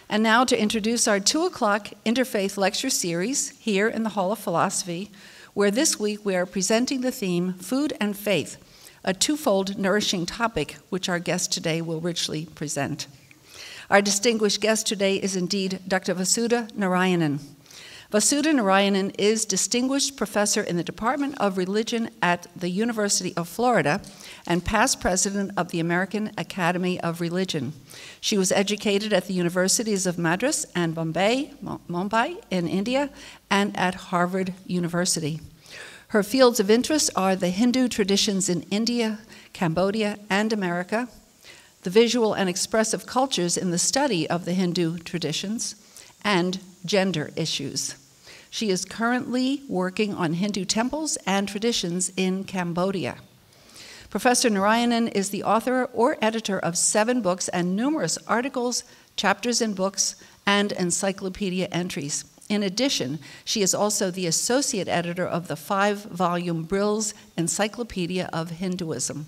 And now to introduce our 2 o'clock Interfaith lecture series here in the Hall of Philosophy, where this week we are presenting the theme, Food and Faith, a twofold nourishing topic which our guest today will richly present. Our distinguished guest today is indeed Dr. Vasudha Narayanan. Vasudha Narayanan is Distinguished Professor in the Department of Religion at the University of Florida and past President of the American Academy of Religion. She was educated at the Universities of Madras and Mumbai in India, and at Harvard University. Her fields of interest are the Hindu traditions in India, Cambodia, and America, the visual and expressive cultures in the study of the Hindu traditions, and gender issues. She is currently working on Hindu temples and traditions in Cambodia. Professor Narayanan is the author or editor of 7 books and numerous articles, chapters in books, and encyclopedia entries. In addition, she is also the associate editor of the 5-volume Brill's Encyclopedia of Hinduism.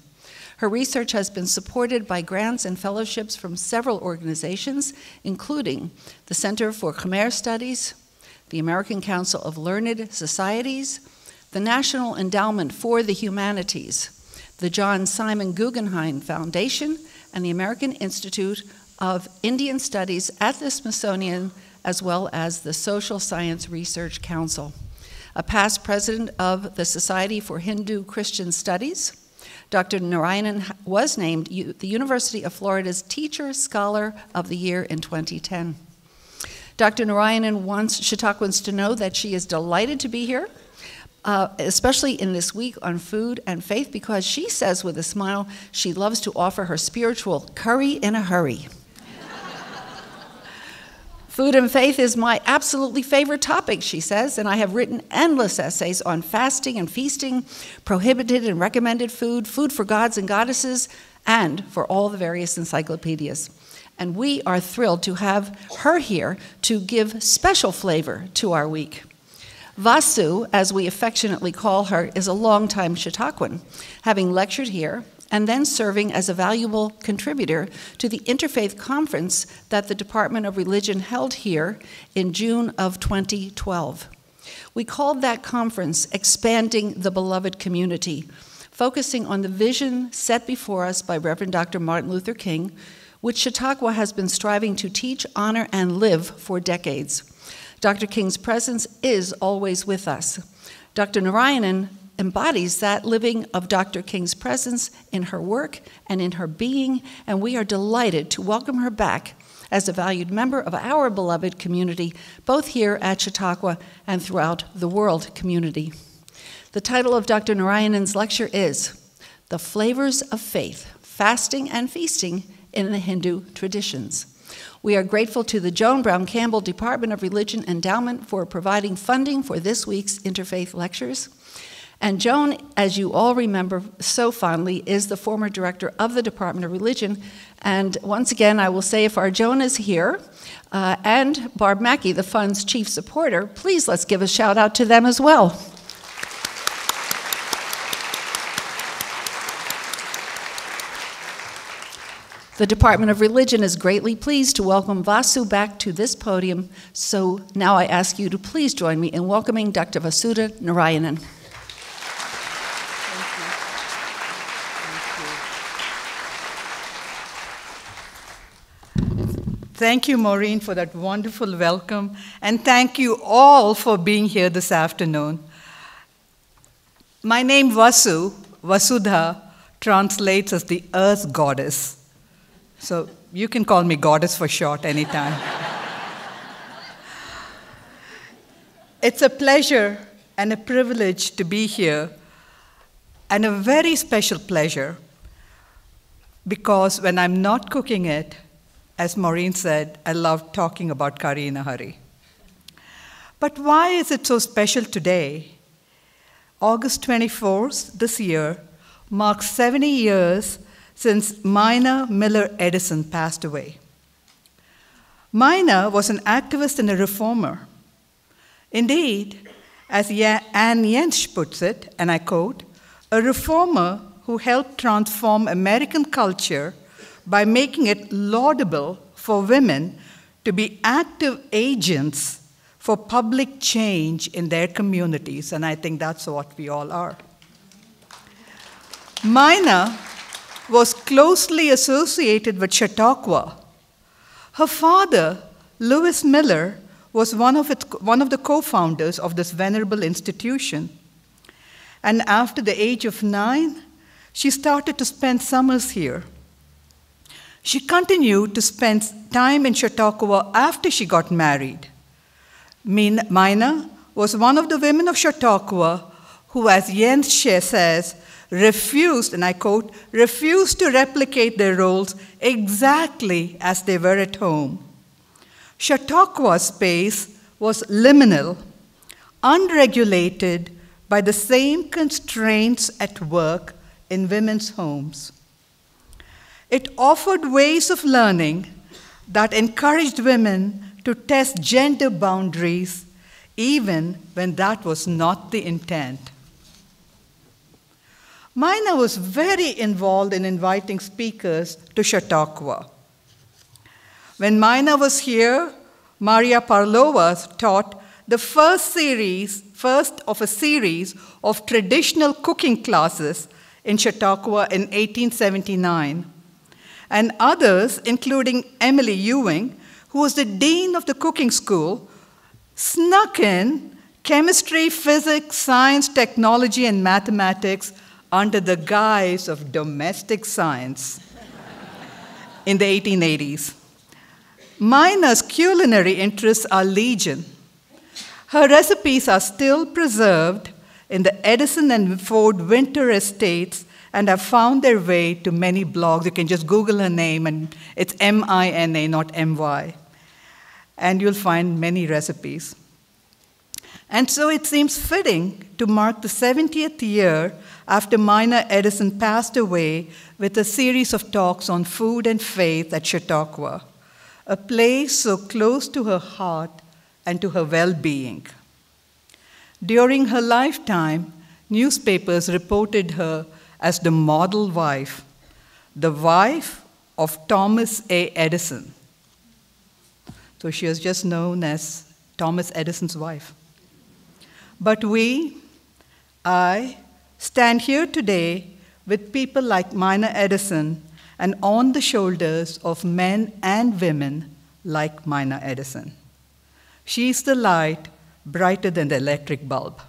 Her research has been supported by grants and fellowships from several organizations, including the Center for Khmer Studies, the American Council of Learned Societies, the National Endowment for the Humanities, the John Simon Guggenheim Foundation, and the American Institute of Indian Studies at the Smithsonian, as well as the Social Science Research Council. A past president of the Society for Hindu-Christian Studies, Dr. Narayanan was named the University of Florida's Teacher Scholar of the Year in 2010. Dr. Narayanan wants Chautauquans to know that she is delighted to be here, especially in this week on food and faith, because she says with a smile she loves to offer her spiritual curry in a hurry. Food and faith is my absolutely favorite topic, she says, and I have written endless essays on fasting and feasting, prohibited and recommended food, food for gods and goddesses, and for all the various encyclopedias. And we are thrilled to have her here to give special flavor to our week. Vasu, as we affectionately call her, is a longtime Chautauquan, having lectured here and then serving as a valuable contributor to the Interfaith Conference that the Department of Religion held here in June of 2012. We called that conference Expanding the Beloved Community, focusing on the vision set before us by Reverend Dr. Martin Luther King, which Chautauqua has been striving to teach, honor, and live for decades. Dr. King's presence is always with us. Dr. Narayanan embodies that living of Dr. King's presence in her work and in her being, and we are delighted to welcome her back as a valued member of our beloved community, both here at Chautauqua and throughout the world community. The title of Dr. Narayanan's lecture is The Flavors of Faith, Fasting and Feasting in the Hindu Traditions. We are grateful to the Joan Brown Campbell Department of Religion Endowment for providing funding for this week's Interfaith lectures. And Joan, as you all remember so fondly, is the former director of the Department of Religion. And once again, I will say if our Joan is here, and Barb Mackey, the fund's chief supporter, please let's give a shout out to them as well. The Department of Religion is greatly pleased to welcome Vasu back to this podium, so now I ask you to please join me in welcoming Dr. Vasudha Narayanan. Thank you, Maureen, for that wonderful welcome, and thank you all for being here this afternoon. My name Vasudha, translates as the Earth Goddess. So you can call me Goddess for short anytime. It's a pleasure and a privilege to be here, and a very special pleasure, because when I'm not cooking it, as Maureen said, I love talking about curry in a hurry. But why is it so special today? August 24th this year marks 70 years since Mina Miller Edison passed away. Mina was an activist and a reformer. Indeed, as Anne Jensch puts it, and I quote, a reformer who helped transform American culture by making it laudable for women to be active agents for public change in their communities, and I think that's what we all are. Mina was closely associated with Chautauqua. Her father, Lewis Miller, was one of the co-founders of this venerable institution. And after the age of 9, she started to spend summers here. She continued to spend time in Chautauqua after she got married. Mina was one of the women of Chautauqua who, as Jens says, refused, and I quote, refused to replicate their roles exactly as they were at home. Chautauqua's space was liminal, unregulated by the same constraints at work in women's homes. It offered ways of learning that encouraged women to test gender boundaries, even when that was not the intent. Mina was very involved in inviting speakers to Chautauqua. When Mina was here, Maria Parlova taught the first of a series of traditional cooking classes in Chautauqua in 1879. And others, including Emily Ewing, who was the dean of the cooking school, snuck in chemistry, physics, science, technology, and mathematics under the guise of domestic science in the 1880s. Mina's culinary interests are legion. Her recipes are still preserved in the Edison and Ford Winter estates and have found their way to many blogs. You can just Google her name, and it's M-I-N-A, not M-Y. And you'll find many recipes. And so it seems fitting to mark the 70th year after Mina Edison passed away with a series of talks on food and faith at Chautauqua, a place so close to her heart and to her well-being. During her lifetime, newspapers reported her as the model wife, the wife of Thomas A. Edison. So she was just known as Thomas Edison's wife. But I, stand here today with people like Mina Edison and on the shoulders of men and women like Mina Edison. She's the light brighter than the electric bulb.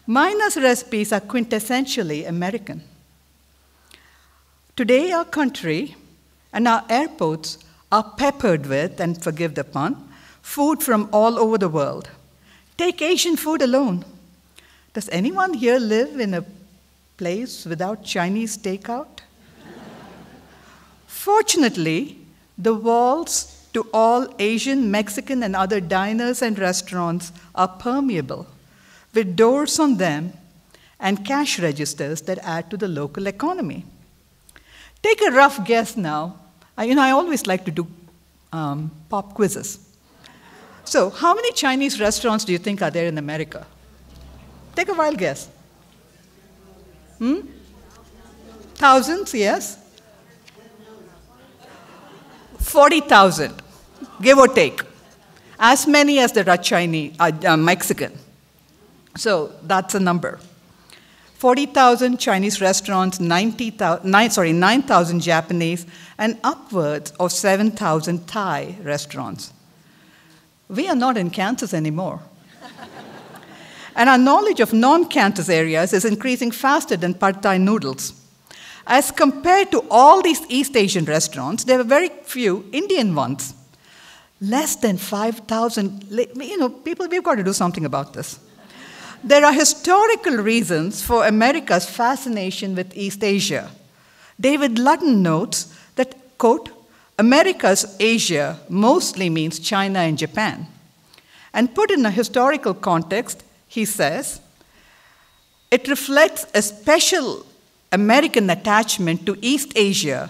Mina's recipes are quintessentially American. Today, our country and our airports are peppered with, and forgive the pun, food from all over the world. Take Asian food alone. Does anyone here live in a place without Chinese takeout? Fortunately, the walls to all Asian, Mexican, and other diners and restaurants are permeable, with doors on them and cash registers that add to the local economy. Take a rough guess now. I always like to do pop quizzes. So, how many Chinese restaurants do you think are there in America? Take a wild guess. Thousands, yes? 40,000, give or take. As many as there are Chinese, Mexican. So that's a number. 40,000 Chinese restaurants, 9,000 Japanese, and upwards of 7,000 Thai restaurants. We are not in Kansas anymore. And our knowledge of non-Kansas areas is increasing faster than pad Thai noodles. As compared to all these East Asian restaurants, there are very few Indian ones. Less than 5,000, people, we've got to do something about this. There are historical reasons for America's fascination with East Asia. David Ludden notes that, quote, America's Asia mostly means China and Japan. And put in a historical context, he says, it reflects a special American attachment to East Asia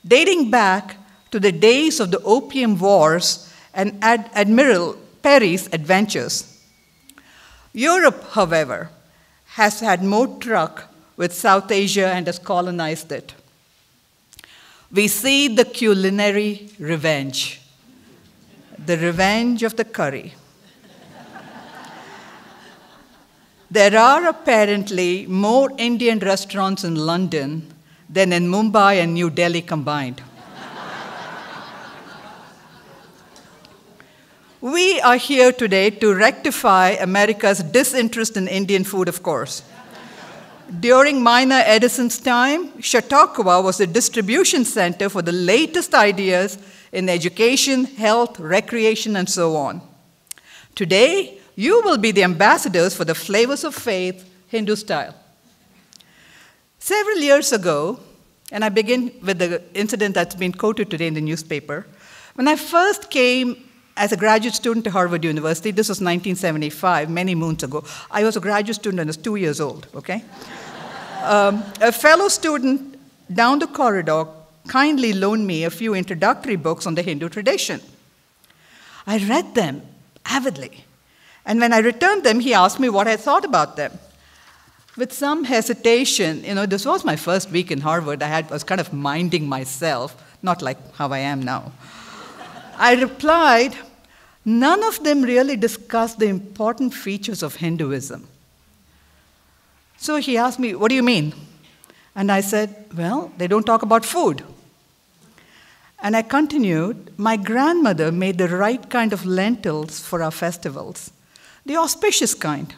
dating back to the days of the Opium Wars and Admiral Perry's adventures. Europe, however, has had more truck with South Asia and has colonized it. we see the culinary revenge, the revenge of the curry. There are apparently more Indian restaurants in London than in Mumbai and New Delhi combined. We are here today to rectify America's disinterest in Indian food, of course. During Mina Edison's time, Chautauqua was the distribution center for the latest ideas in education, health, recreation, and so on. Today, you will be the ambassadors for the flavors of faith, Hindu style. Several years ago, and I begin with the incident that's been quoted today in the newspaper, when I first came as a graduate student to Harvard University, this was 1975, many moons ago. I was a graduate student and I was 2 years old, okay? A fellow student down the corridor kindly loaned me a few introductory books on the Hindu tradition. I read them avidly. And when I returned them, he asked me what I thought about them. With some hesitation, this was my first week in Harvard. I was kind of minding myself, not like how I am now. I replied, none of them really discuss the important features of Hinduism. So he asked me, what do you mean? And I said, well, they don't talk about food. And I continued, my grandmother made the right kind of lentils for our festivals, the auspicious kind.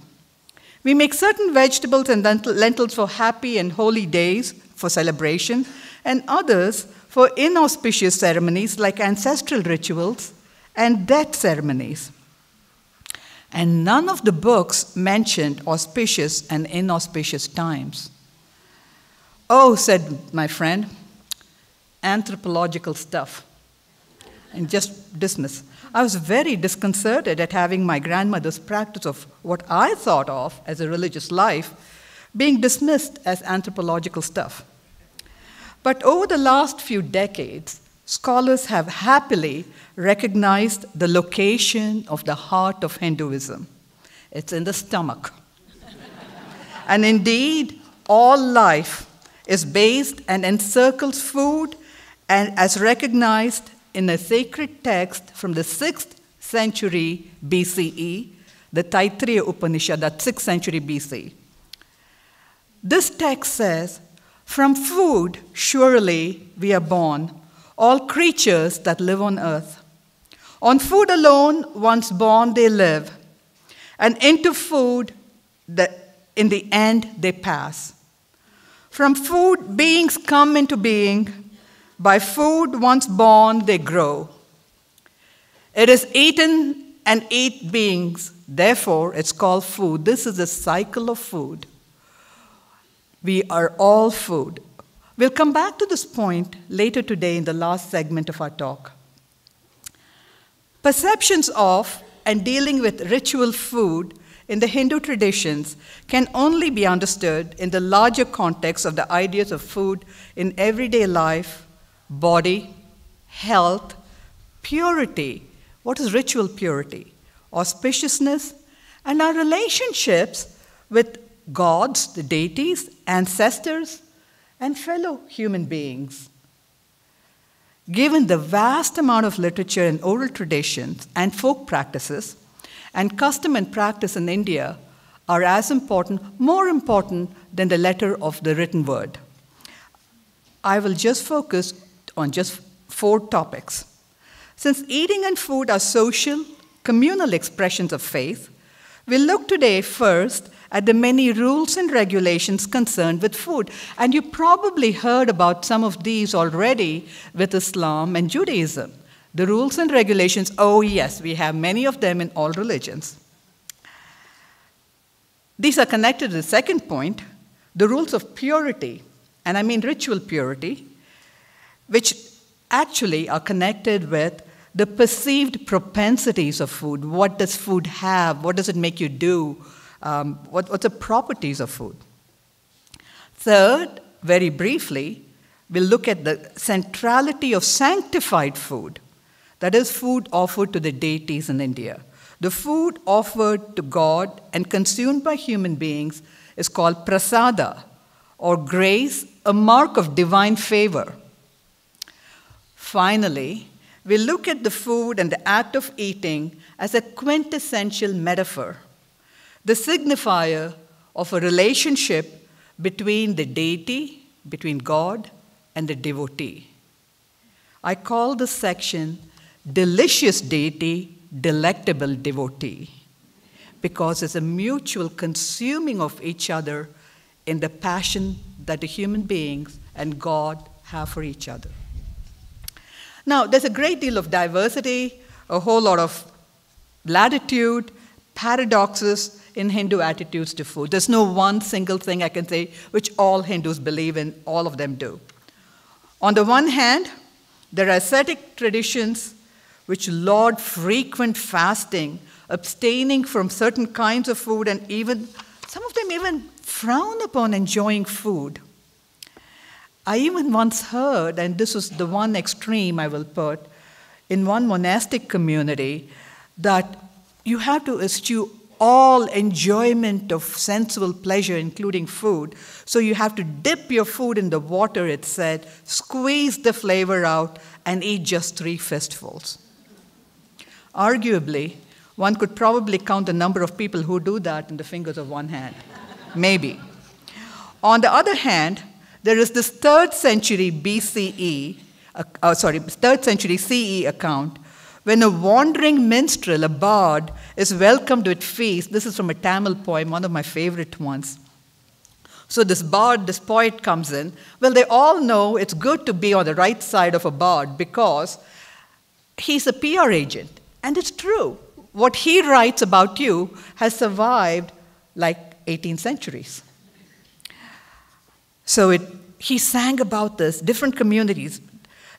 We make certain vegetables and lentils for happy and holy days, for celebration, and others for inauspicious ceremonies like ancestral rituals and death ceremonies. And none of the books mentioned auspicious and inauspicious times. Oh, said my friend, anthropological stuff. And just dismiss. I was very disconcerted at having my grandmother's practice of what I thought of as a religious life being dismissed as anthropological stuff. But over the last few decades, scholars have happily recognized the location of the heart of Hinduism. It's in the stomach. And indeed, all life is based and encircles food, and as recognized in a sacred text from the 6th century BCE, the Taittiriya Upanishad, that 6th century BC. This text says, from food surely we are born, all creatures that live on earth. On food alone, once born, they live, and into food, in the end, they pass. From food, beings come into being. By food, once born, they grow. It is eaten and eat beings, therefore, it's called food. This is a cycle of food. We are all food. We'll come back to this point later today in the last segment of our talk. Perceptions of and dealing with ritual food in the Hindu traditions can only be understood in the larger context of the ideas of food in everyday life, body, health, purity. What is ritual purity? Auspiciousness, and our relationships with gods, the deities, ancestors, and fellow human beings. Given the vast amount of literature and oral traditions and folk practices, and custom and practice in India are as important, more important than the letter of the written word. I will just focus on just 4 topics. Since eating and food are social, communal expressions of faith, we'll look today first at the many rules and regulations concerned with food. And you probably heard about some of these already with Islam and Judaism. The rules and regulations, oh yes, we have many of them in all religions. These are connected to the second point, the rules of purity, and I mean ritual purity, which actually are connected with the perceived propensities of food. What does food have? What does it make you do? What's the properties of food? Third, very briefly, we'll look at the centrality of sanctified food. That is food offered to the deities in India. The food offered to God and consumed by human beings is called prasada, or grace, a mark of divine favor. Finally, we look at the food and the act of eating as a quintessential metaphor, the signifier of a relationship between the deity, between God, and the devotee. I call this section Delicious Deity, Delectable Devotee, because it's a mutual consuming of each other in the passion that the human beings and God have for each other. Now, there's a great deal of diversity, a whole lot of latitude, paradoxes in Hindu attitudes to food. There's no one single thing I can say which all Hindus believe in, all of them do. On the one hand, there are ascetic traditions which laud frequent fasting, abstaining from certain kinds of food, and even some of them even frown upon enjoying food. I even once heard, and this is the one extreme I will put, in one monastic community, that you have to eschew all enjoyment of sensual pleasure, including food. So you have to dip your food in the water, it said, squeeze the flavor out, and eat just 3 fistfuls. Arguably, one could probably count the number of people who do that in the fingers of one hand. Maybe. On the other hand, there is this 3rd century CE account, when a wandering minstrel, a bard, is welcomed with feast. This is from a Tamil poem, one of my favorite ones. So this bard, this poet comes in. Well, they all know it's good to be on the right side of a bard because he's a PR agent. And it's true. What he writes about you has survived like 18 centuries. So he sang about this, different communities.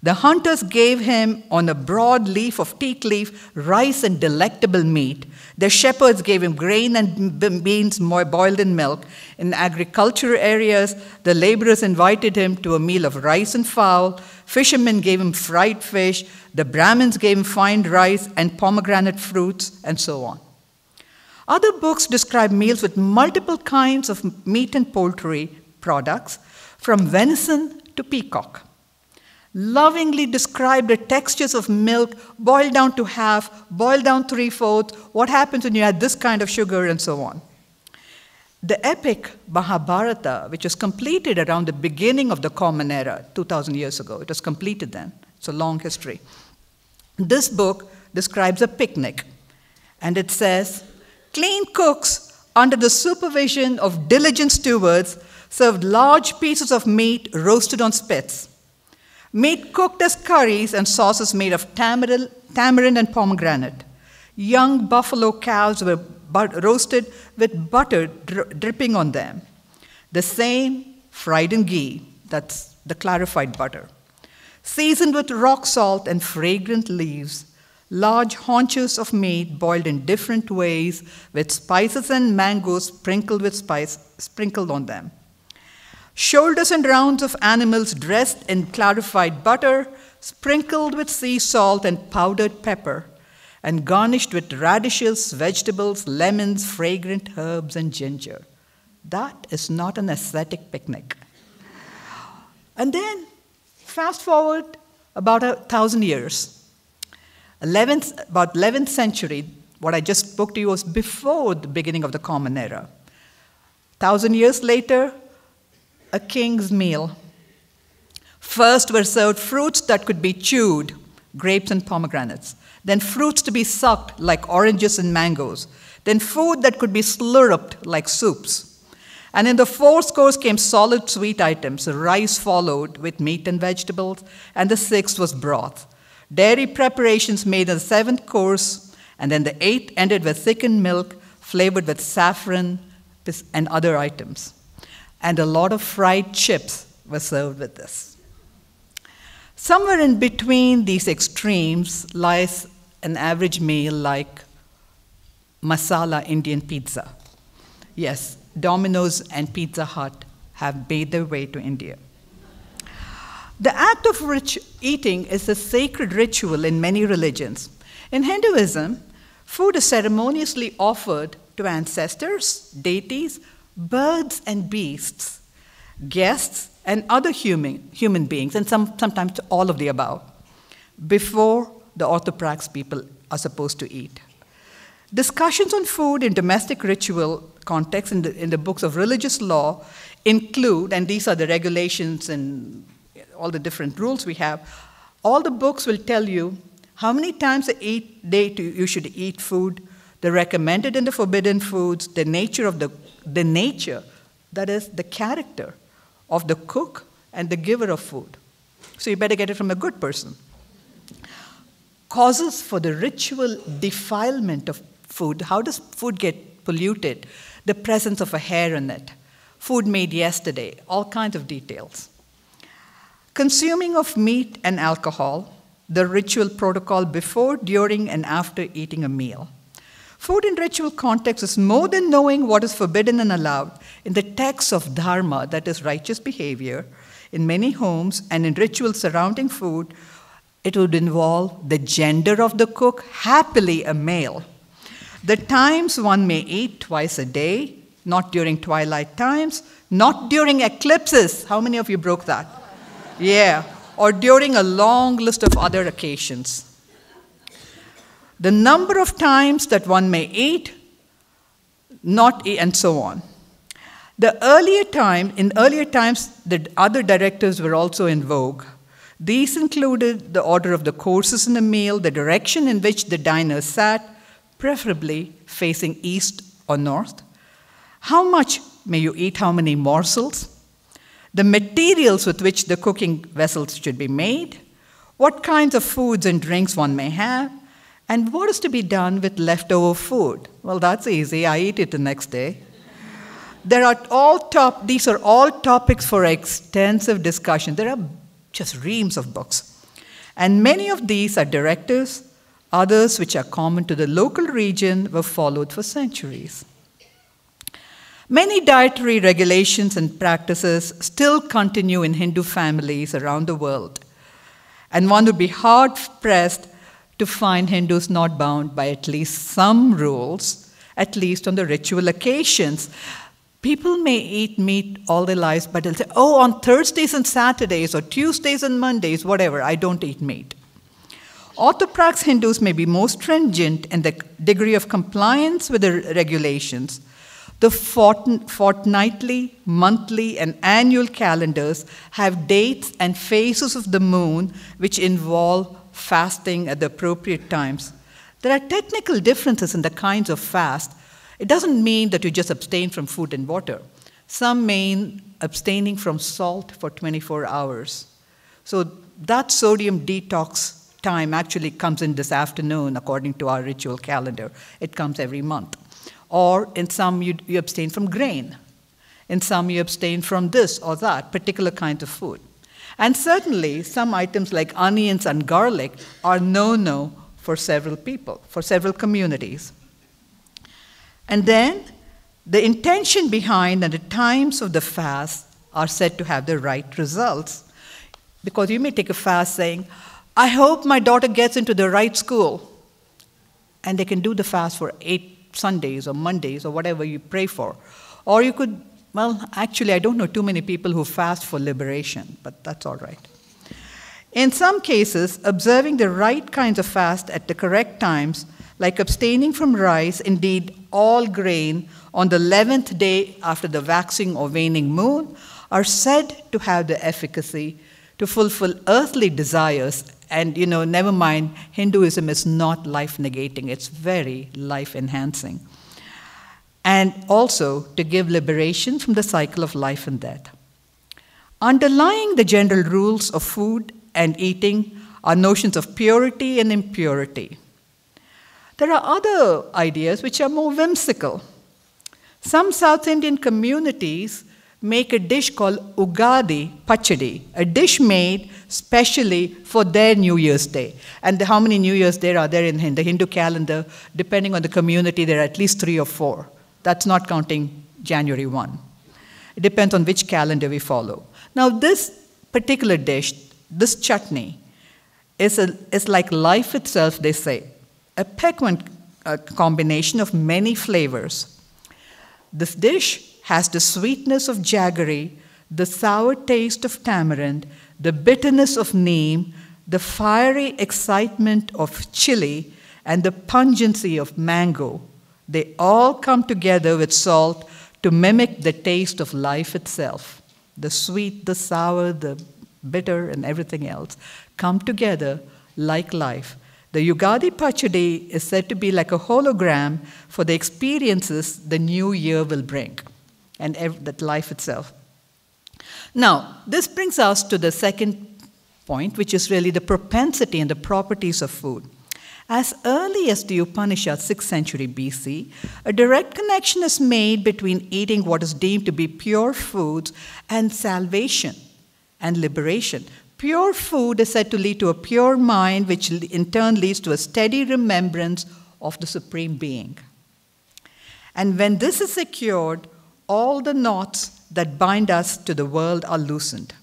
The hunters gave him on a broad leaf of teak leaf rice and delectable meat. The shepherds gave him grain and beans boiled in milk. In agriculture areas, the laborers invited him to a meal of rice and fowl. Fishermen gave him fried fish. The Brahmins gave him fine rice and pomegranate fruits, and so on. Other books describe meals with multiple kinds of meat and poultry products, from venison to peacock. Lovingly describe the textures of milk, boiled down to half, boiled down 3/4, what happens when you add this kind of sugar, and so on. The epic Mahabharata, which was completed around the beginning of the Common Era, 2,000 years ago, it was completed then, it's a long history. This book describes a picnic, and it says, clean cooks, under the supervision of diligent stewards, served large pieces of meat roasted on spits. Meat cooked as curries and sauces made of tamarind and pomegranate. Young buffalo calves were roasted with butter dripping on them. The same fried in ghee, that's the clarified butter. Seasoned with rock salt and fragrant leaves, large haunches of meat boiled in different ways with spices and mangoes sprinkled on them. Shoulders and rounds of animals dressed in clarified butter, sprinkled with sea salt and powdered pepper, and garnished with radishes, vegetables, lemons, fragrant herbs, and ginger. That is not an ascetic picnic. And then, fast forward about 1,000 years. About 11th century, what I just spoke to you was before the beginning of the Common Era. 1,000 years later, a king's meal. First were served fruits that could be chewed, grapes and pomegranates. Then fruits to be sucked, like oranges and mangoes. Then food that could be slurped, like soups. And in the 4th course came solid sweet items. Rice followed with meat and vegetables, and the 6th was broth. Dairy preparations made in the 7th course, and then the 8th ended with thickened milk, flavored with saffron and other items. And a lot of fried chips were served with this. Somewhere in between these extremes lies an average meal like masala Indian pizza. Yes, Domino's and Pizza Hut have made their way to India. The act of rich eating is a sacred ritual in many religions. In Hinduism, food is ceremoniously offered to ancestors, deities, birds and beasts, guests, and other human beings, and sometimes all of the above. before the orthoprax people are supposed to eat. Discussions on food in domestic ritual context in the books of religious law include, and these are the regulations and all the different rules we have, all the books will tell you how many times a day you should eat food, the recommended and the forbidden foods, the nature, that is the character of the cook and the giver of food. So you better get it from a good person. Causes for the ritual defilement of food. How does food get polluted? The presence of a hair in it. Food made yesterday. All kinds of details. Consuming of meat and alcohol. The ritual protocol before, during, and after eating a meal. Food in ritual context is more than knowing what is forbidden and allowed. In the text of dharma, that is righteous behavior, in many homes and in rituals surrounding food, it would involve the gender of the cook, happily a male. The times one may eat twice a day, not during twilight times, not during eclipses. How many of you broke that? Yeah. Or during a long list of other occasions. The number of times that one may eat, not eat, and so on. In earlier times, the other directives were also in vogue. These included the order of the courses in a meal, the direction in which the diners sat, preferably facing east or north. How much may you eat, how many morsels? The materials with which the cooking vessels should be made, what kinds of foods and drinks one may have, and what is to be done with leftover food. Well, that's easy. I eat it the next day. These are all topics for extensive discussion. There are just reams of books. And many of these are directives. Others, which are common to the local region, were followed for centuries. Many dietary regulations and practices still continue in Hindu families around the world, and one would be hard-pressed to find Hindus not bound by at least some rules, at least on the ritual occasions. People may eat meat all their lives, but they'll say, oh, on Thursdays and Saturdays, or Tuesdays and Mondays, whatever, I don't eat meat. Orthoprax Hindus may be more stringent in the degree of compliance with the regulations. The fortnightly, monthly, and annual calendars have dates and phases of the moon which involve fasting at the appropriate times. There are technical differences in the kinds of fast. It doesn't mean that you just abstain from food and water. Some mean abstaining from salt for 24 hours. So that sodium detox time actually comes in this afternoon according to our ritual calendar. It comes every month. Or in some, you abstain from grain. In some, you abstain from this or that, particular kinds of food. And certainly, some items like onions and garlic are no-no for several people, for several communities. And then, the intention behind and the times of the fast are said to have the right results. Because you may take a fast saying, I hope my daughter gets into the right school. And they can do the fast for 8 Sundays or Mondays or whatever you pray for. Or you could, well, actually, I don't know too many people who fast for liberation, but that's all right. In some cases, observing the right kinds of fast at the correct times, like abstaining from rice, indeed all grain, on the 11th day after the waxing or waning moon, are said to have the efficacy to fulfill earthly desires. And, never mind, Hinduism is not life-negating. It's very life-enhancing. And also to give liberation from the cycle of life and death. Underlying the general rules of food and eating are notions of purity and impurity. There are other ideas which are more whimsical. Some South Indian communities make a dish called Ugadi Pachadi, a dish made specially for their New Year's Day. And how many New Year's Day are there in the Hindu calendar? Depending on the community, there are at least 3 or 4. That's not counting January 1. It depends on which calendar we follow. Now, this particular dish, this chutney, is like life itself, they say, a piquant combination of many flavors. This dish has the sweetness of jaggery, the sour taste of tamarind, the bitterness of neem, the fiery excitement of chili, and the pungency of mango, they all come together with salt to mimic the taste of life itself. The sweet, the sour, the bitter, and everything else come together like life. The Yugadi Pachadi is said to be like a hologram for the experiences the new year will bring, and that life itself. Now, this brings us to the second point, which is really the propensity and the properties of food. As early as the Upanishads, 6th century BC, a direct connection is made between eating what is deemed to be pure foods and salvation and liberation. Pure food is said to lead to a pure mind, which in turn leads to a steady remembrance of the Supreme Being. And when this is secured, all the knots that bind us to the world are loosened.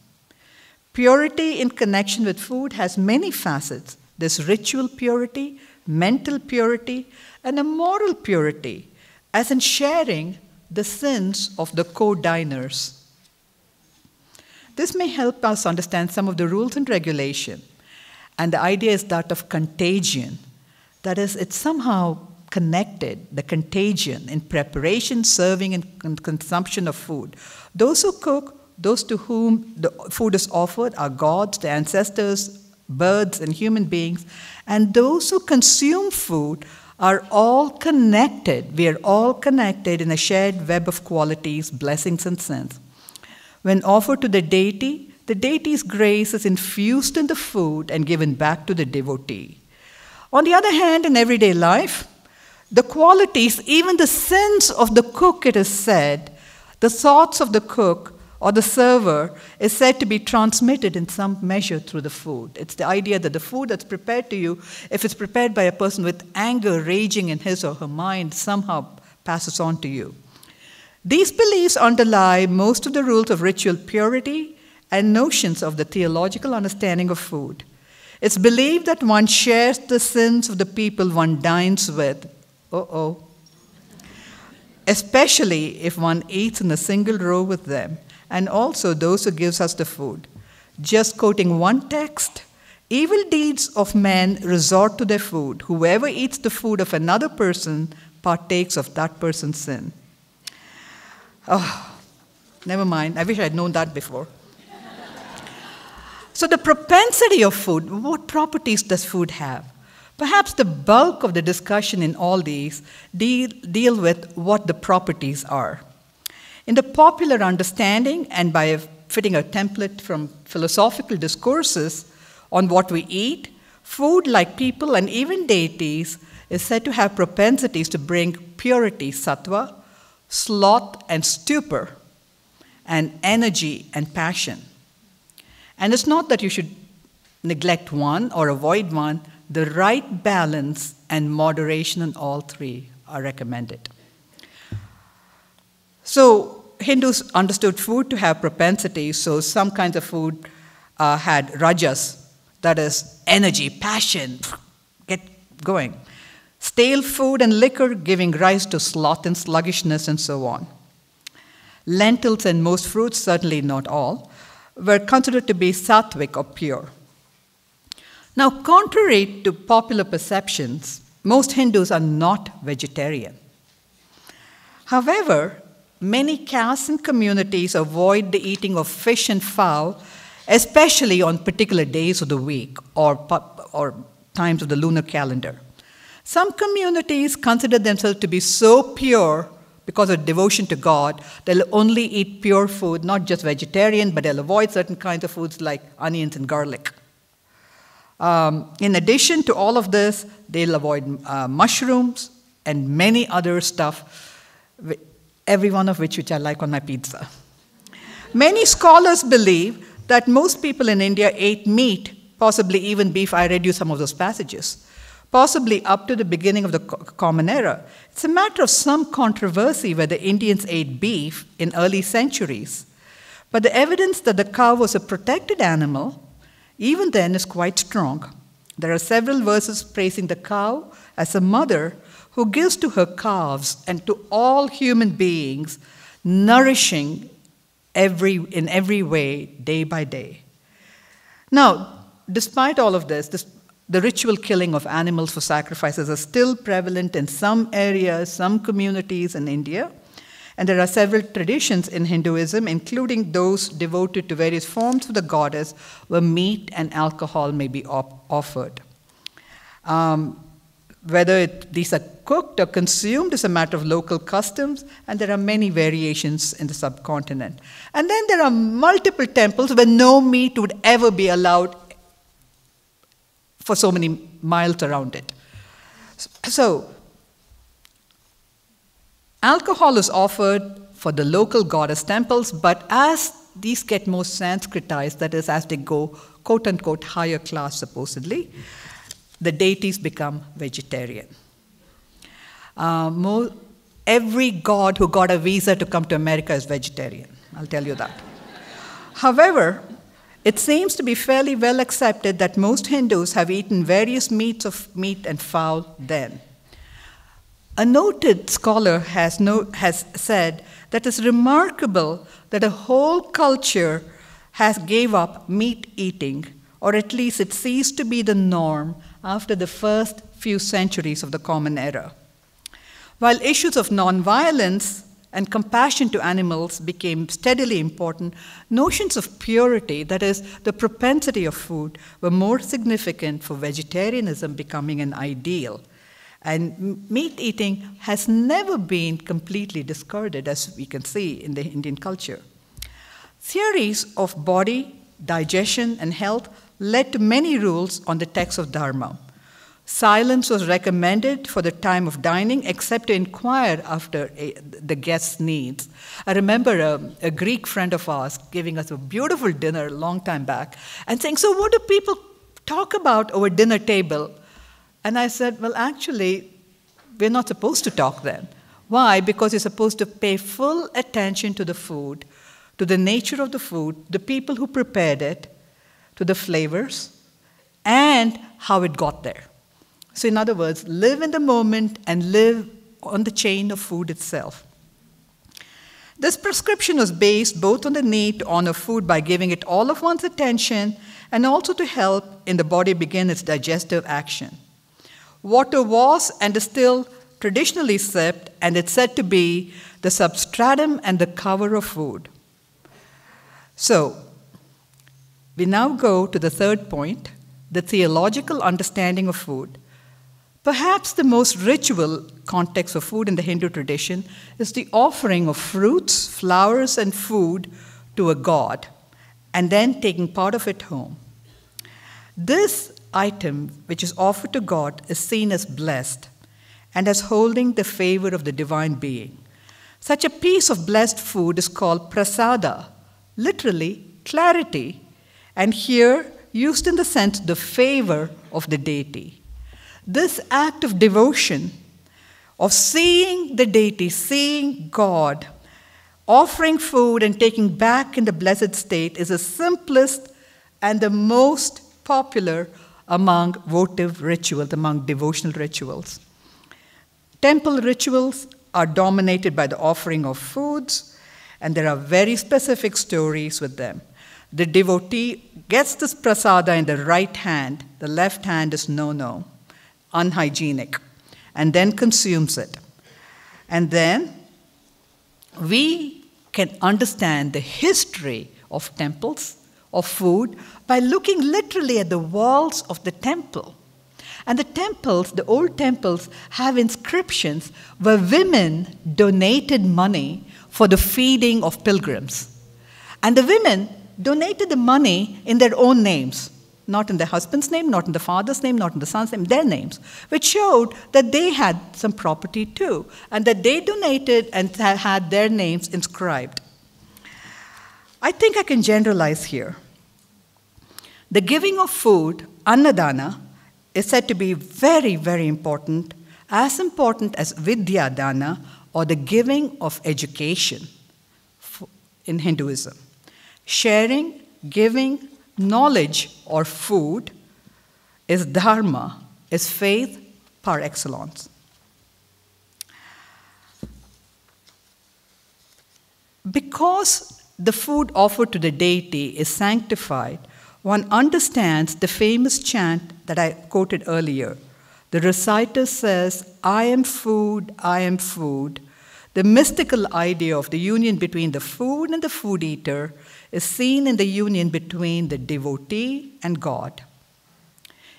Purity in connection with food has many facets. There's ritual purity, mental purity, and a moral purity, as in sharing the sins of the co-diners. This may help us understand some of the rules and regulation. And the idea is that of contagion. That is, it's somehow connected, the contagion in preparation, serving, and consumption of food. Those who cook, those to whom the food is offered are gods, the ancestors, birds, and human beings. And those who consume food are all connected. We are all connected in a shared web of qualities, blessings, and sins. When offered to the deity's grace is infused in the food and given back to the devotee. On the other hand, in everyday life, the qualities, even the sins of the cook, it is said, the thoughts of the cook or the server is said to be transmitted in some measure through the food. It's the idea that the food that's prepared to you, if it's prepared by a person with anger raging in his or her mind, somehow passes on to you. These beliefs underlie most of the rules of ritual purity and notions of the theological understanding of food. It's believed that one shares the sins of the people one dines with, especially if one eats in a single row with them, and also those who gives us the food. Just quoting one text, evil deeds of men resort to their food. Whoever eats the food of another person partakes of that person's sin. Oh, never mind. I wish I'd known that before. So the propensity of food, what properties does food have? Perhaps the bulk of the discussion in all these deal with what the properties are. In the popular understanding, and by fitting a template from philosophical discourses on what we eat, food, like people and even deities, is said to have propensities to bring purity, sattva, sloth and stupor, and energy and passion. And it's not that you should neglect one or avoid one. The right balance and moderation in all three are recommended. So Hindus understood food to have propensities, so some kinds of food had rajas, that is energy, passion, get going. Stale food and liquor giving rise to sloth and sluggishness and so on. Lentils and most fruits, certainly not all, were considered to be sattvic or pure. Now, contrary to popular perceptions, most Hindus are not vegetarian. However, many castes and communities avoid the eating of fish and fowl, especially on particular days of the week or times of the lunar calendar. Some communities consider themselves to be so pure because of devotion to God, they'll only eat pure food, not just vegetarian, but they'll avoid certain kinds of foods like onions and garlic. In addition to all of this, they'll avoid mushrooms and many other stuff, every one of which I like on my pizza. Many scholars believe that most people in India ate meat, possibly even beef. I read you some of those passages. Possibly up to the beginning of the Common Era. It's a matter of some controversy whether Indians ate beef in early centuries. But the evidence that the cow was a protected animal, even then, is quite strong. There are several verses praising the cow as a mother who gives to her calves and to all human beings nourishing in every way, day by day. Now, despite all of this, the ritual killing of animals for sacrifices is still prevalent in some areas, some communities in India. And there are several traditions in Hinduism, including those devoted to various forms of the goddess, where meat and alcohol may be offered. Whether these are cooked or consumed is a matter of local customs, and there are many variations in the subcontinent. And then there are multiple temples where no meat would ever be allowed for so many miles around it. So, alcohol is offered for the local goddess temples, but as these get more Sanskritized, that is, as they go, quote-unquote, higher class, supposedly, the deities become vegetarian. Every god who got a visa to come to America is vegetarian, I'll tell you that. However, it seems to be fairly well accepted that most Hindus have eaten various meats of meat and fowl then. A noted scholar has said that it's remarkable that a whole culture has gave up meat eating, or at least it ceased to be the norm after the first few centuries of the Common Era. While issues of nonviolence and compassion to animals became steadily important, notions of purity, that is, the propensity of food, were more significant for vegetarianism becoming an ideal. And meat eating has never been completely discarded, as we can see in the Indian culture. Theories of body, digestion, and health led to many rules on the text of Dharma. Silence was recommended for the time of dining, except to inquire after the guest's needs. I remember a Greek friend of ours giving us a beautiful dinner a long time back and saying, "So what do people talk about over dinner table?" And I said, "Well, actually, we're not supposed to talk then." Why? Because you're supposed to pay full attention to the food, to the nature of the food, the people who prepared it, to the flavors, and how it got there. So in other words, live in the moment and live on the chain of food itself. This prescription was based both on the need to honor food by giving it all of one's attention and also to help in the body begin its digestive action. Water was and is still traditionally sipped, and it's said to be the substratum and the cover of food. So, we now go to the third point, the theological understanding of food. Perhaps the most ritual context of food in the Hindu tradition is the offering of fruits, flowers, and food to a god, and then taking part of it home. This item, which is offered to God, is seen as blessed and as holding the favor of the divine being. Such a piece of blessed food is called prasada, literally clarity, and here used in the sense the favor of the deity. This act of devotion, of seeing the deity, seeing God, offering food and taking back in the blessed state, is the simplest and the most popular among votive rituals, among devotional rituals. Temple rituals are dominated by the offering of foods, and there are very specific stories with them. The devotee gets this prasada in the right hand, the left hand is no, unhygienic, and then consumes it. And then we can understand the history of temples, of food, by looking literally at the walls of the temple. And the temples, the old temples, have inscriptions where women donated money for the feeding of pilgrims. And the women donated the money in their own names, not in their husband's name, not in the father's name, not in the son's name, their names, which showed that they had some property too, and that they donated and had their names inscribed. I think I can generalize here. The giving of food, annadana, is said to be very, very important as Vidya Dana, or the giving of education in Hinduism. Sharing, giving knowledge or food is dharma, is faith par excellence. Because the food offered to the deity is sanctified, one understands the famous chant that I quoted earlier. The reciter says, "I am food, I am food." The mystical idea of the union between the food and the food eater is seen in the union between the devotee and God.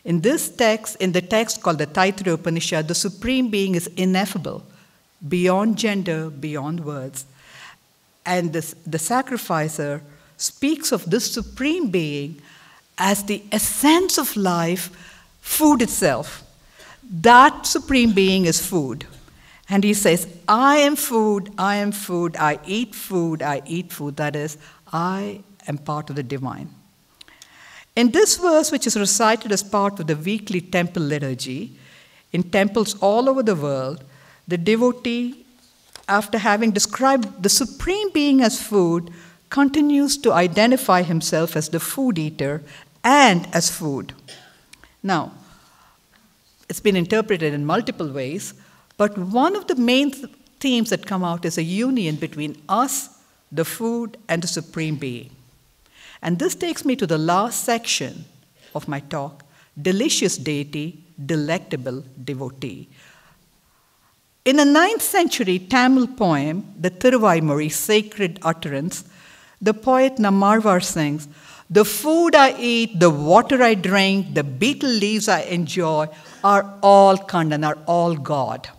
In this text, in the text called the Taittiriya Upanishad, the Supreme Being is ineffable, beyond gender, beyond words. And the sacrificer speaks of this Supreme Being as the essence of life, food itself. That Supreme Being is food. And he says, I am food, I eat food, I eat food. That is, I am part of the divine. In this verse, which is recited as part of the weekly temple liturgy, in temples all over the world, the devotee, after having described the Supreme Being as food, continues to identify himself as the food eater and as food. Now, it's been interpreted in multiple ways, but one of the main themes that come out is a union between us, the food, and the Supreme Being. And this takes me to the last section of my talk, delicious deity, delectable devotee. In a 9th century Tamil poem, the Thiruvaimozhi, sacred utterance, the poet Nammarvar sings, "The food I eat, the water I drink, the betel leaves I enjoy are all Kandan, are all God.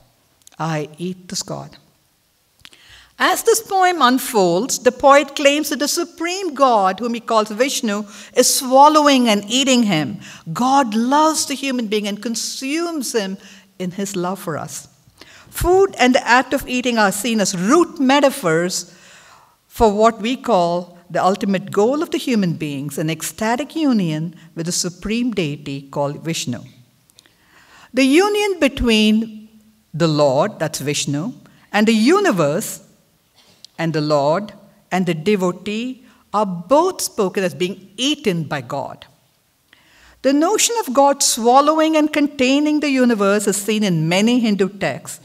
I eat this God." As this poem unfolds, the poet claims that the supreme God, whom he calls Vishnu, is swallowing and eating him. God loves the human being and consumes him in his love for us. Food and the act of eating are seen as root metaphors for what we call the ultimate goal of the human beings, an ecstatic union with the supreme deity called Vishnu. The union between the Lord, that's Vishnu, and the universe, and the Lord and the devotee are both spoken as being eaten by God. The notion of God swallowing and containing the universe is seen in many Hindu texts.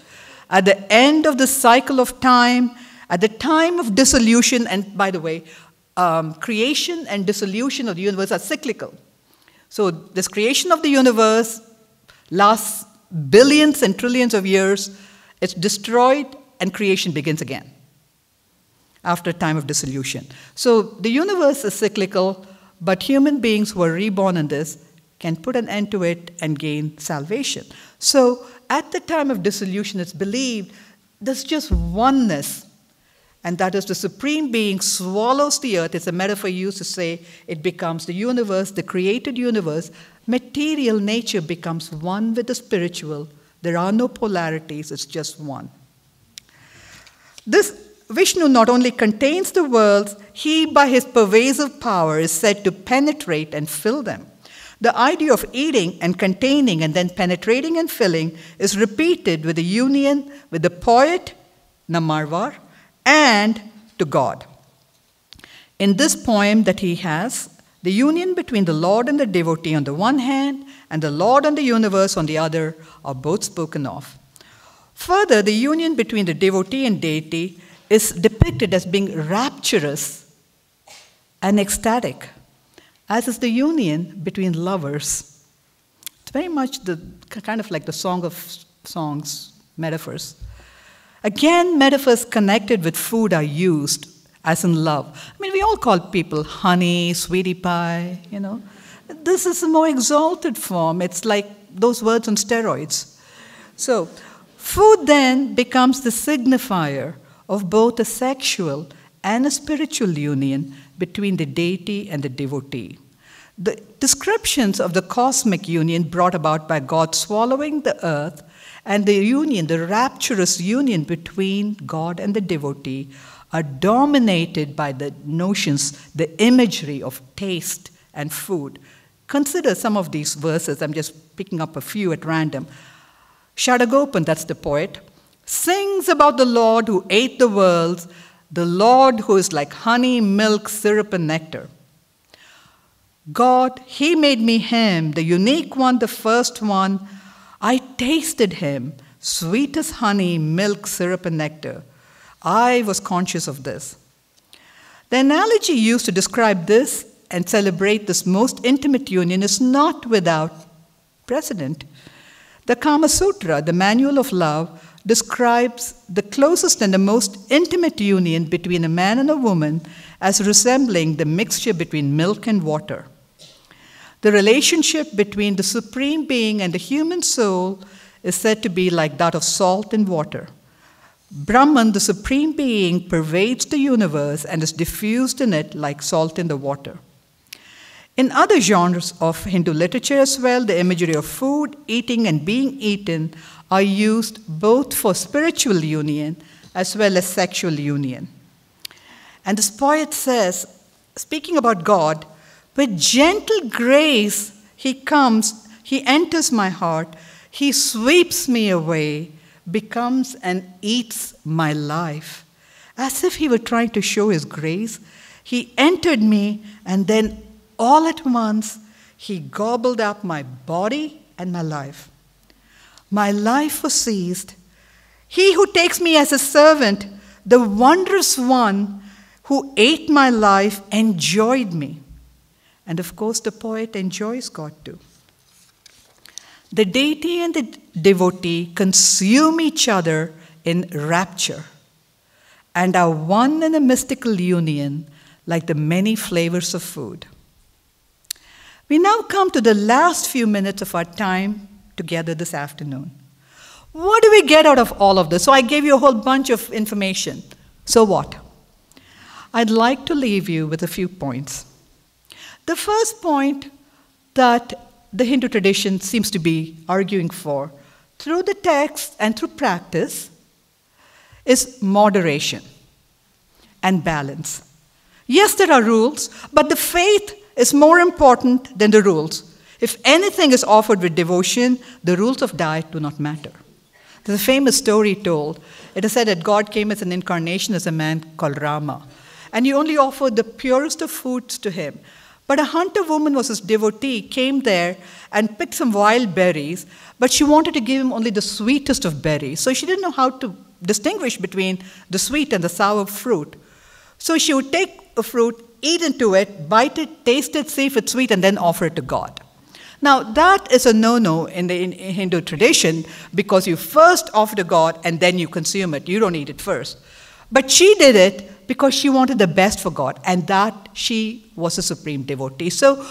At the end of the cycle of time, at the time of dissolution, and by the way, creation and dissolution of the universe are cyclical. So this creation of the universe lasts billions and trillions of years. It's destroyed and creation begins again after a time of dissolution. So the universe is cyclical, but human beings who are reborn in this can put an end to it and gain salvation. So at the time of dissolution, it's believed there's just oneness, and that is the Supreme Being swallows the earth. It's a metaphor used to say it becomes the universe, the created universe. Material nature becomes one with the spiritual. There are no polarities, it's just one. This Vishnu not only contains the worlds, he by his pervasive power is said to penetrate and fill them. The idea of eating and containing and then penetrating and filling is repeated with the union with the poet, Nammarvar, and to God. In this poem that he has, the union between the Lord and the devotee on the one hand and the Lord and the universe on the other are both spoken of. Further, the union between the devotee and deity is depicted as being rapturous and ecstatic, as is the union between lovers. It's very much the kind of like the Song of Songs metaphors. Again, metaphors connected with food are used, as in love. I mean, we all call people honey, sweetie pie, you know. This is a more exalted form. It's like those words on steroids. So, food then becomes the signifier of both a sexual and a spiritual union between the deity and the devotee. The descriptions of the cosmic union brought about by God swallowing the earth and the union, the rapturous union between God and the devotee, are dominated by the notions, the imagery of taste and food. Consider some of these verses. I'm just picking up a few at random. Shadagopan, that's the poet, sings about the Lord who ate the worlds, the Lord who is like honey, milk, syrup, and nectar. God, he made me him, the unique one, the first one. I tasted him, sweet as honey, milk, syrup, and nectar. I was conscious of this. The analogy used to describe this and celebrate this most intimate union is not without precedent. The Kama Sutra, the manual of love, describes the closest and the most intimate union between a man and a woman as resembling the mixture between milk and water. The relationship between the Supreme Being and the human soul is said to be like that of salt and water. Brahman, the Supreme Being, pervades the universe and is diffused in it like salt in the water. In other genres of Hindu literature as well, the imagery of food, eating, and being eaten are used both for spiritual union as well as sexual union. And this poet says, speaking about God, with gentle grace he comes, he enters my heart, he sweeps me away, becomes and eats my life. As if he were trying to show his grace, he entered me, and then all at once he gobbled up my body and my life. My life was seized. He who takes me as a servant, the wondrous one who ate my life, enjoyed me. And of course, the poet enjoys God too. The deity and the devotee consume each other in rapture and are one in a mystical union like the many flavors of food. We now come to the last few minutes of our time together this afternoon. What do we get out of all of this? So I gave you a whole bunch of information. So what? I'd like to leave you with a few points. The first point that the Hindu tradition seems to be arguing for, through the text and through practice, is moderation and balance. Yes, there are rules, but the faith is more important than the rules. If anything is offered with devotion, the rules of diet do not matter. There's a famous story told. It is said that God came as an incarnation as a man called Rama, and he only offered the purest of foods to him. But a hunter woman was his devotee, came there and picked some wild berries, but she wanted to give him only the sweetest of berries. So she didn't know how to distinguish between the sweet and the sour fruit. So she would take a fruit, eat into it, bite it, taste it, see if it's sweet, and then offer it to God. Now, that is a no-no in the Hindu tradition, because you first offer to God and then you consume it. You don't eat it first. But she did it because she wanted the best for God, and that she was a supreme devotee. So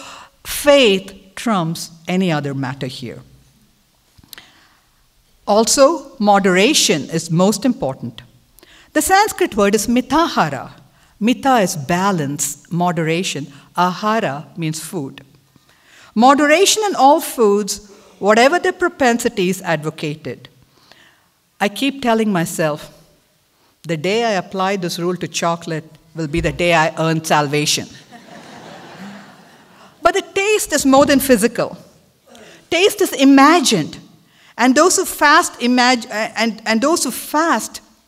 faith trumps any other matter here. Also, moderation is most important. The Sanskrit word is mitahara. Mita is balance, moderation. Ahara means food. Moderation in all foods, whatever their propensities, advocated. I keep telling myself, the day I apply this rule to chocolate will be the day I earn salvation. But the taste is more than physical. Taste is imagined. And those who fast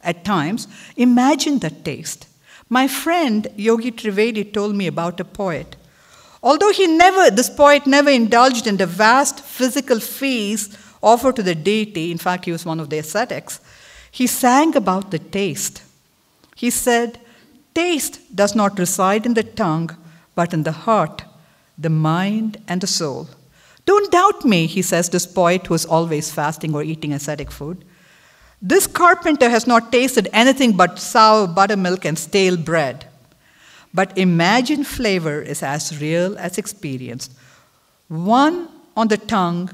at times imagine that taste. My friend Yogi Trivedi told me about a poet. Although this poet never indulged in the vast physical feasts offered to the deity, in fact, he was one of the ascetics, he sang about the taste. He said, taste does not reside in the tongue, but in the heart, the mind, and the soul. Don't doubt me, he says, this poet who is always fasting or eating ascetic food. This carpenter has not tasted anything but sour buttermilk and stale bread. But imagined flavor is as real as experienced. One on the tongue,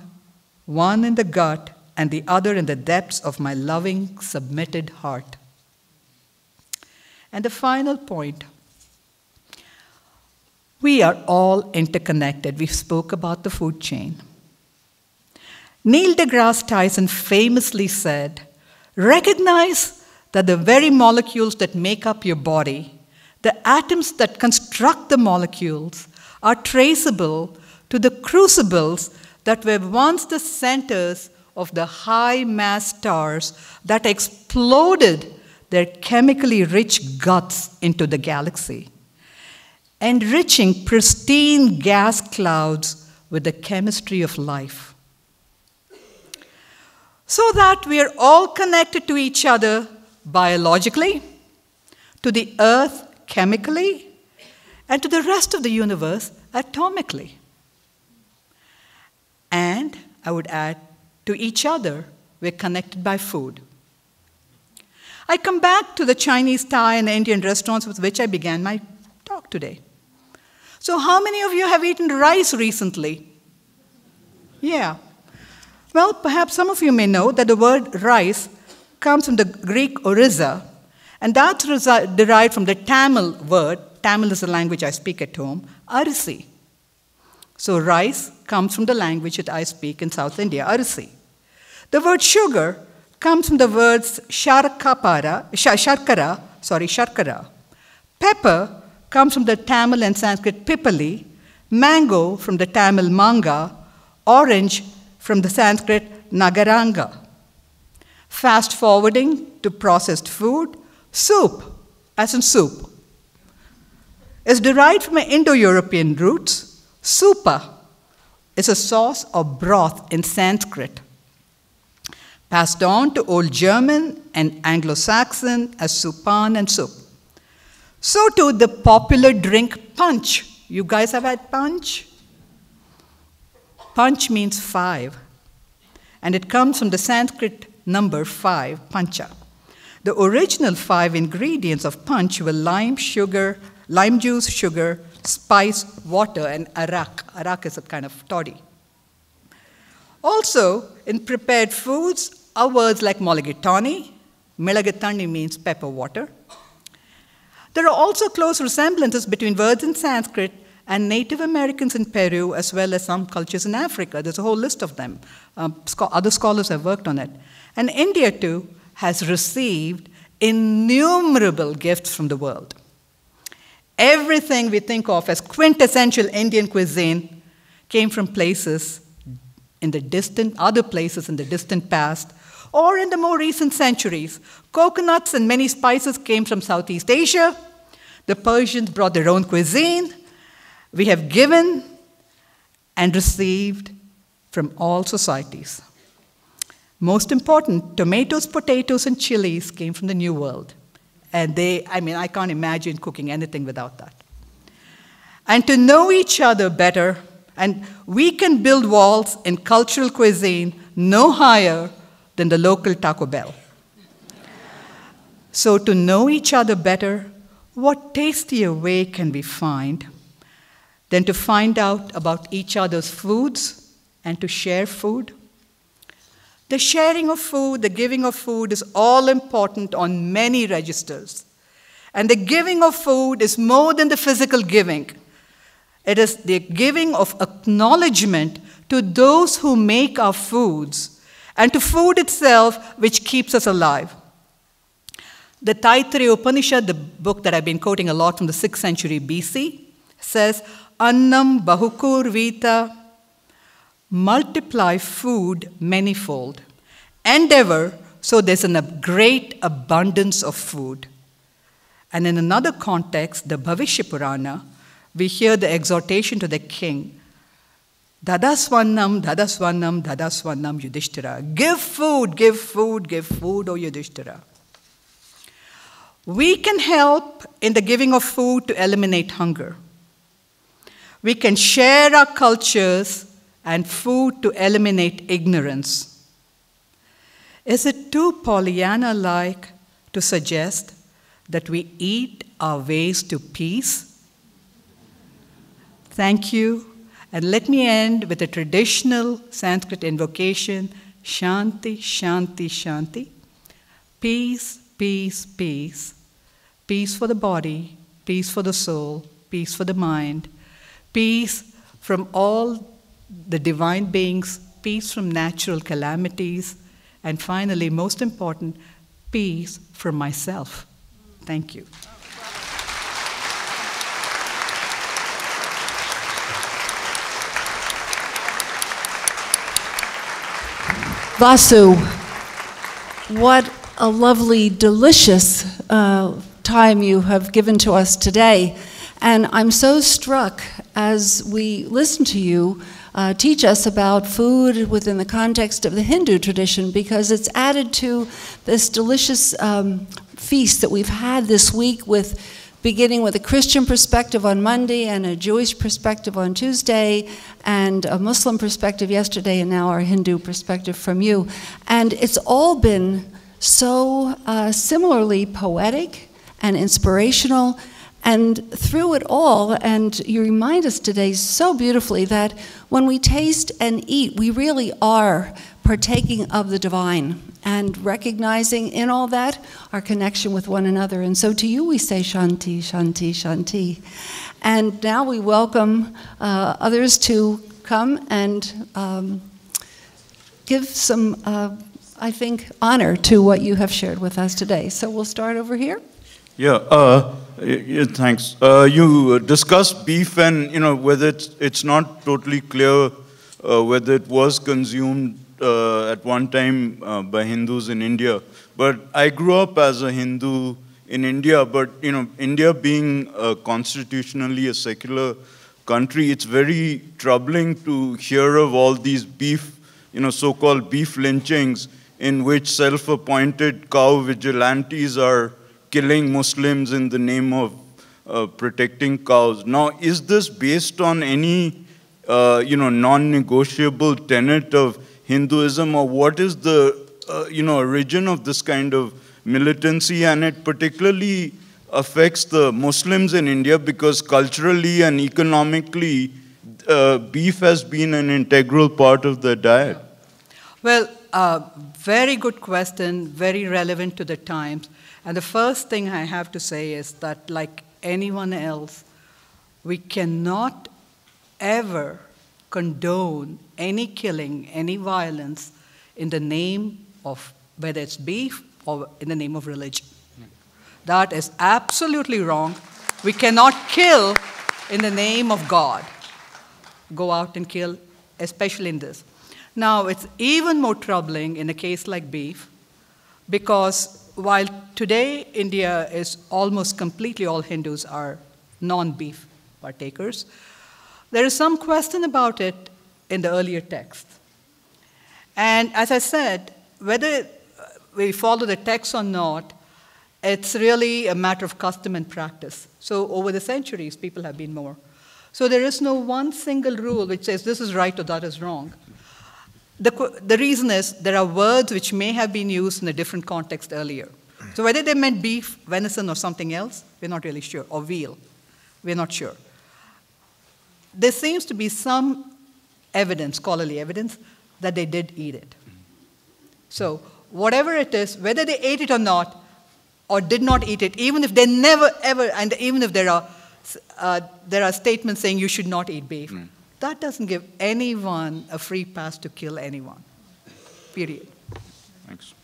one in the gut, and the other in the depths of my loving, submitted heart. And the final point, we are all interconnected. We spoke about the food chain. Neil deGrasse Tyson famously said, recognize that the very molecules that make up your body, the atoms that construct the molecules, are traceable to the crucibles that were once the centers of the high-mass stars that exploded their chemically rich guts into the galaxy, enriching pristine gas clouds with the chemistry of life. So that we are all connected to each other biologically, to the earth chemically, and to the rest of the universe atomically. And I would add, to each other, we're connected by food. I come back to the Chinese, Thai, and Indian restaurants with which I began my talk today. So how many of you have eaten rice recently? Yeah. Well, perhaps some of you may know that the word rice comes from the Greek orisa, and that's derived from the Tamil word, Tamil is the language I speak at home, arisi. So rice comes from the language that I speak in South India, arisi. The word sugar comes from the words sharkara. Pepper comes from the Tamil and Sanskrit pipali, mango from the Tamil manga, orange from the Sanskrit nagaranga. Fast forwarding to processed food, soup, as in soup, is derived from Indo-European roots. Supa is a sauce or broth in Sanskrit, passed on to Old German and Anglo-Saxon as supan and soup. So too the popular drink punch. You guys have had punch? Punch means 5, and it comes from the Sanskrit number 5, pancha. The original 5 ingredients of punch were lime juice, sugar, spice, water, and arak. Arak is a kind of toddy. Also, in prepared foods are words like mulligatawny. Mulligatawny means pepper water. There are also close resemblances between words in Sanskrit and Native Americans in Peru, as well as some cultures in Africa. There's a whole list of them. Other scholars have worked on it. And India, too, has received innumerable gifts from the world. Everything we think of as quintessential Indian cuisine came from places in the distant, other places in the distant past, or in the more recent centuries. Coconuts and many spices came from Southeast Asia. The Persians brought their own cuisine. We have given and received from all societies. Most important, tomatoes, potatoes, and chilies came from the New World. And I can't imagine cooking anything without that. And to know each other better, and we can build walls in cultural cuisine no higher than the local Taco Bell. So to know each other better, what tastier way can we find than to find out about each other's foods and to share food? The sharing of food, the giving of food is all important on many registers. And the giving of food is more than the physical giving. It is the giving of acknowledgement to those who make our foods and to food itself which keeps us alive. The Taittiriya Upanishad, the book that I've been quoting a lot from the 6th century BC, says, Annam bahukur vita, multiply food manifold. Endeavor so there's a great abundance of food. And in another context, the Bhavishya Purana, we hear the exhortation to the king, Dadasvanam, Dadasvanam, Dadasvanam, Yudhishthira. Give food, give food, give food, O Yudhishthira. We can help in the giving of food to eliminate hunger. We can share our cultures and food to eliminate ignorance. Is it too Pollyanna-like to suggest that we eat our ways to peace? Thank you. And let me end with a traditional Sanskrit invocation, Shanti, Shanti, Shanti. Peace, peace, peace. Peace for the body, peace for the soul, peace for the mind, peace from all the divine beings, peace from natural calamities, and finally, most important, peace from myself. Thank you. Vasu, what a lovely, delicious time you have given to us today. And I'm so struck as we listen to you teach us about food within the context of the Hindu tradition, because it's added to this delicious feast that we've had this week with beginning with a Christian perspective on Monday and a Jewish perspective on Tuesday and a Muslim perspective yesterday, and now our Hindu perspective from you. And it's all been so similarly poetic and inspirational. And through it all, and you remind us today so beautifully that when we taste and eat, we really are partaking of the divine and recognizing in all that our connection with one another. And so to you we say Shanti, Shanti, Shanti. And now we welcome others to come and give some, I think, honor to what you have shared with us today. So we'll start over here. Yeah, thanks. You discussed beef and, whether it's not totally clear whether it was consumed at one time by Hindus in India. But I grew up as a Hindu in India, but, India being constitutionally a secular country, it's very troubling to hear of all these beef, so-called beef lynchings in which self-appointed cow vigilantes are killing Muslims in the name of protecting cows. Now, is this based on any, non-negotiable tenet of Hinduism, or what is the, origin of this kind of militancy? And it particularly affects the Muslims in India because culturally and economically, beef has been an integral part of the diet. Well, very good question, very relevant to the times. And the first thing I have to say is that, like anyone else, we cannot ever condone any killing, any violence in the name of, whether it's beef or in the name of religion. That is absolutely wrong. We cannot kill in the name of God. Go out and kill, especially in this. Now, it's even more troubling in a case like beef, because while today India is almost completely all Hindus are non-beef partakers, there is some question about it in the earlier text. And as I said, whether we follow the text or not, it's really a matter of custom and practice. So over the centuries, people have been more. So there is no one single rule which says this is right or that is wrong. The reason is there are words which may have been used in a different context earlier. So whether they meant beef, venison, or something else, we're not really sure, or veal, we're not sure. There seems to be some evidence, scholarly evidence, that they did eat it. So whatever it is, whether they ate it or not, or did not eat it, even if they never ever, and even if there are statements saying you should not eat beef, that doesn't give anyone a free pass to kill anyone, period. Thanks.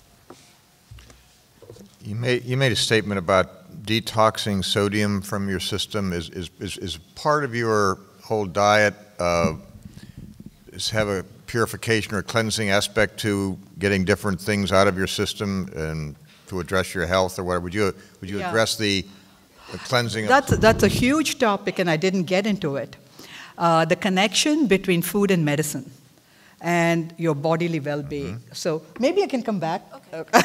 You made a statement about detoxing sodium from your system. Is part of your whole diet have a purification or cleansing aspect to getting different things out of your system and to address your health or whatever? Would you address the cleansing? That's a huge topic, and I didn't get into it. The connection between food and medicine and your bodily well-being. Mm-hmm. So maybe I can come back. Okay.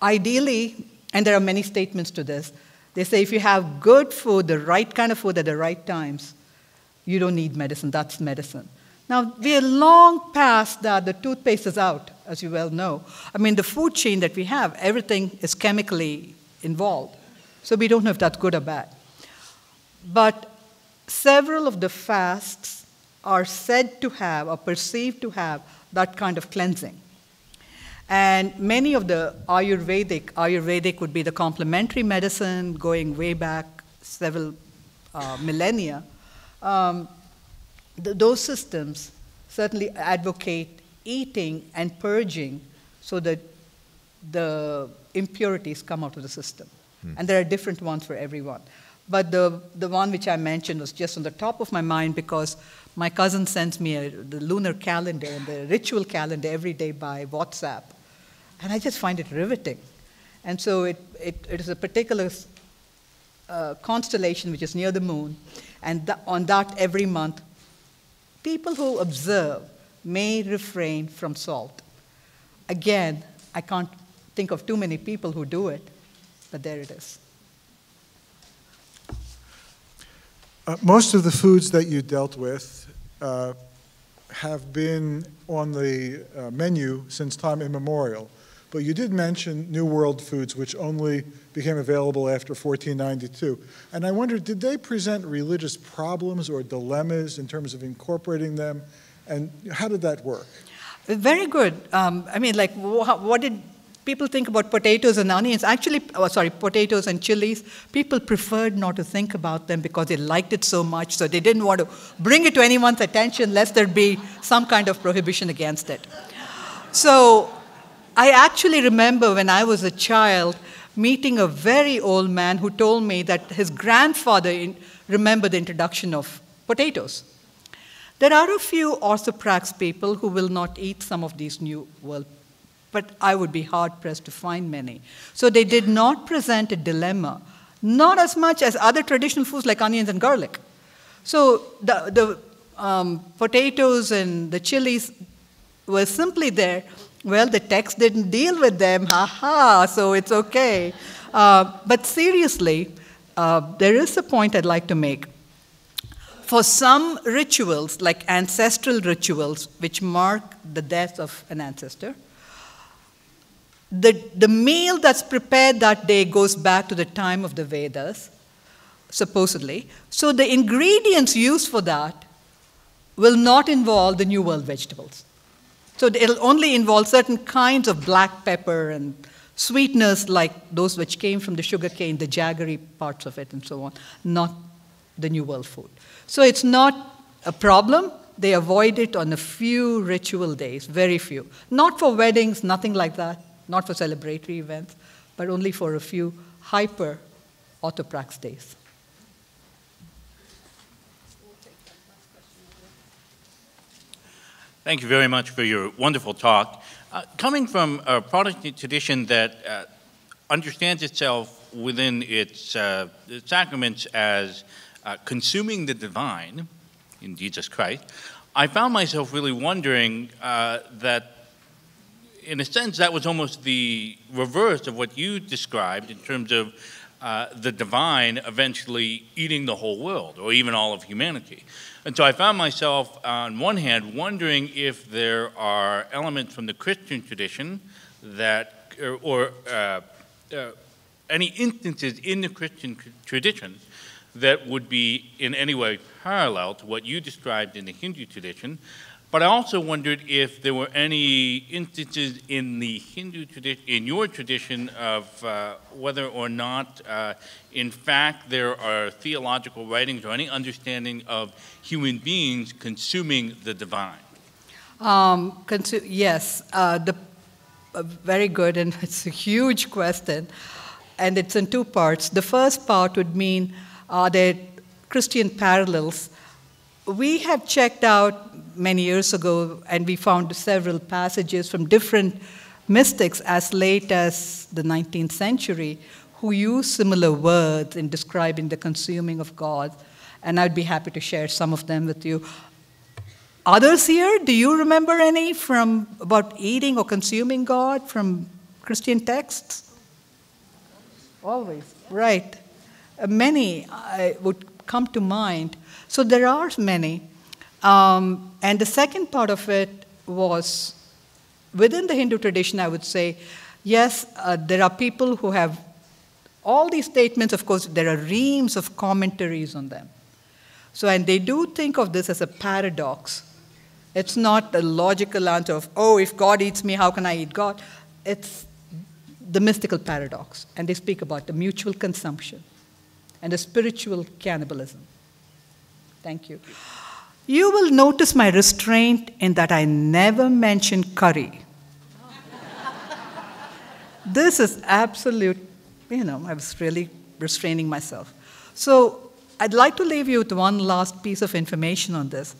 Ideally, and there are many statements to this, they say if you have good food, the right kind of food at the right times, you don't need medicine. That's medicine. Now, we are long past that. The toothpaste is out, as you well know. I mean, the food chain that we have, everything is chemically involved. So we don't know if that's good or bad. But several of the fasts are said to have or perceived to have that kind of cleansing. And many of the Ayurvedic would be the complementary medicine going way back several millennia. Those systems certainly advocate eating and purging so that the impurities come out of the system. And there are different ones for everyone. But the one which I mentioned was just on the top of my mind because my cousin sends me the lunar calendar and the ritual calendar every day by WhatsApp. And I just find it riveting. And so it is a particular constellation which is near the moon. And on that every month, people who observe may refrain from salt. Again, I can't think of too many people who do it, but there it is. Most of the foods that you dealt with have been on the menu since time immemorial. But you did mention New World foods, which only became available after 1492. And I wondered, did they present religious problems or dilemmas in terms of incorporating them? And how did that work? Very good. I mean, like, what did people think about potatoes and onions? Actually, potatoes and chilies. People preferred not to think about them because they liked it so much, so they didn't want to bring it to anyone's attention lest there be some kind of prohibition against it. So I actually remember when I was a child meeting a very old man who told me that his grandfather remembered the introduction of potatoes. There are a few orthoprax people who will not eat some of these New World, but I would be hard-pressed to find many. So they did not present a dilemma, not as much as other traditional foods like onions and garlic. So the potatoes and the chilies were simply there. Well, the text didn't deal with them, so it's okay. But seriously, there is a point I'd like to make. For some rituals, like ancestral rituals, which mark the death of an ancestor, the meal that's prepared that day goes back to the time of the Vedas, supposedly. So the ingredients used for that will not involve the New World vegetables. So it'll only involve certain kinds of black pepper and sweeteners like those which came from the sugar cane, the jaggery parts of it and so on, not the New World food. So it's not a problem. They avoid it on a few ritual days, very few. Not for weddings, nothing like that, not for celebratory events, but only for a few hyper-orthoprax days. Thank you very much for your wonderful talk. Coming from a Protestant tradition that understands itself within its sacraments as consuming the divine in Jesus Christ, I found myself really wondering that, in a sense, that was almost the reverse of what you described in terms of the divine eventually eating the whole world, or even all of humanity. And so I found myself, on one hand, wondering if there are elements from the Christian tradition that, or any instances in the Christian tradition that would be in any way parallel to what you described in the Hindu tradition. But I also wondered if there were any instances in the Hindu tradition, in your tradition, of whether or not, in fact, there are theological writings or any understanding of human beings consuming the divine. Yes, very good, and it's a huge question, and it's in two parts. The first part would mean there Christian parallels. We have checked out many years ago, and we found several passages from different mystics as late as the 19th century who use similar words in describing the consuming of God, and I'd be happy to share some of them with you. Others here, do you remember any from about eating or consuming God from Christian texts? Always, right. Many would come to mind. So there are many. And the second part of it was, within the Hindu tradition, I would say, yes, there are people who have all these statements. Of course, there are reams of commentaries on them. So, and they do think of this as a paradox. It's not a logical answer of, oh, if God eats me, how can I eat God? It's the mystical paradox. And they speak about the mutual consumption and the spiritual cannibalism. Thank you. You will notice my restraint in that I never mention curry. This is absolute, I was really restraining myself. So I'd like to leave you with one last piece of information on this,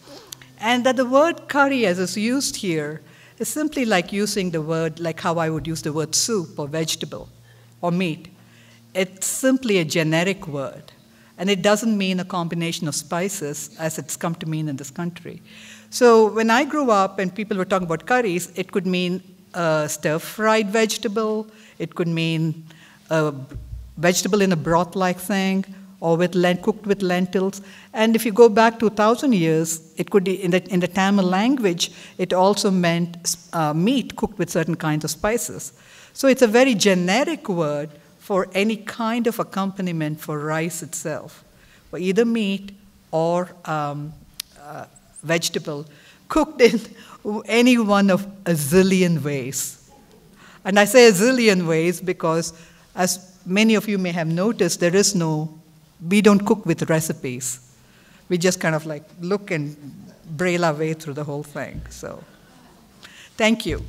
and that the word curry as is used here is simply like using the word, like how I would use the word soup or vegetable or meat. It's simply a generic word. And it doesn't mean a combination of spices as it's come to mean in this country. So when I grew up and people were talking about curries, it could mean a stir-fried vegetable. It could mean a vegetable in a broth-like thing, or cooked with lentils. And if you go back to 1,000 years, it could be in the Tamil language, it also meant meat cooked with certain kinds of spices. So it's a very generic word for any kind of accompaniment for rice itself, for either meat or vegetable, cooked in any one of a zillion ways. And I say a zillion ways because, as many of you may have noticed, we don't cook with recipes. We just kind of like look and braille our way through the whole thing. So, thank you.